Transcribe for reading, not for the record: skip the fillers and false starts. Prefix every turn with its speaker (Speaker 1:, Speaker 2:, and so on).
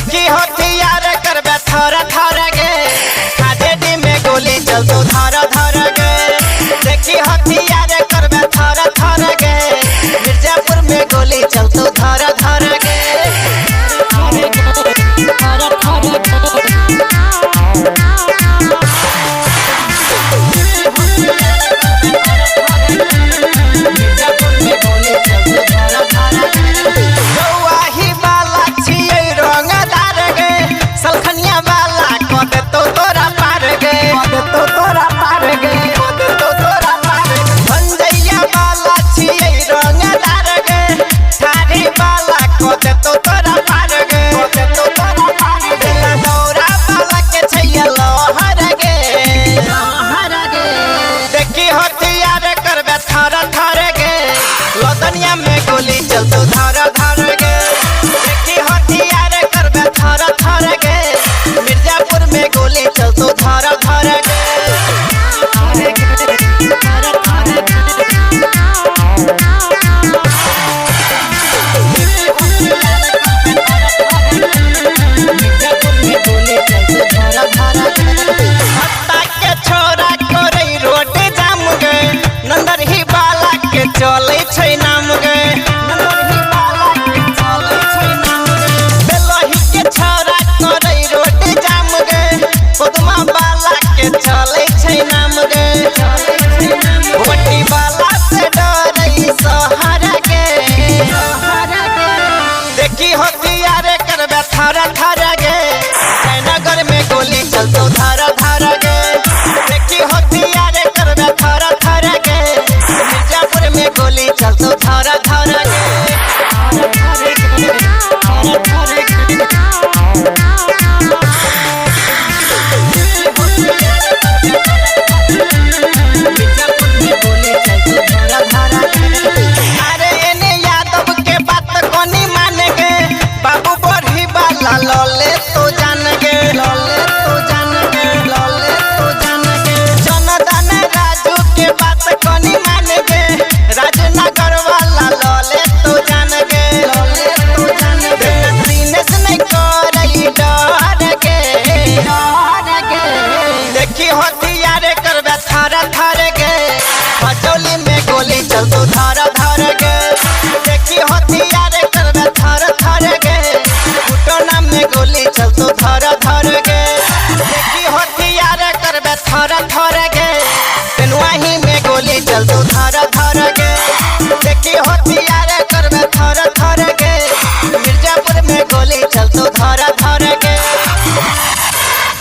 Speaker 1: देखी हथियार करबे थर थर गे ट्रेजेडी में गोली चलतो धर धर गे देखी हथियार करबे थर थर गे मिर्जापुर में गोली चलतो धर धर गे लदनिया में गोली चलतो धर धर गे देखी हथियार करबे थर थर गे मिर्जापुर में गोली चलतो धर धर गे मिर्जापुर में गोली चलतो धर धर गे हत्ता के छोरा करे रोड जाम गे नंदर ही बाला के चले नाम गे नंदर ही बाला के चले नाम गे बेलही के छोरा करे रोड जाम गे पद्मा बाला के चले नाम गे वटी बाला से डरई सहारा गे देखी हथियार करबे थर थर गे जयनगर में गोली चलतो धर धर गे देखी हथियार करबे थर थर गे मिर्जापुर में गोली चलतो धर धर गे मिर्जापुर में गोली चलतो धर धर गे अरे एने यादव के बात कोनी मान गे बाबू बढ़ी बाला लले तो जान गे लले तो जान गे लले तो जान गे जनदान राजू के बात कोनी मान गे राजनगर वाला लले तो जान गे लले तो जान गे दिनेश नहीं करई डर गे देखी हथियार करबे थर थर गे भजौली में गोली चलतो धर धर गे देखी हथियार करबे थर थर गे कुटना में गोली चलतो धर धर गे देखी हथियार करबे थर थर गे पेनवाही में गोली चलतो धर धर गे देखी हथियार करबे थर थर गे मिर्जापुर में गोली चलतो धर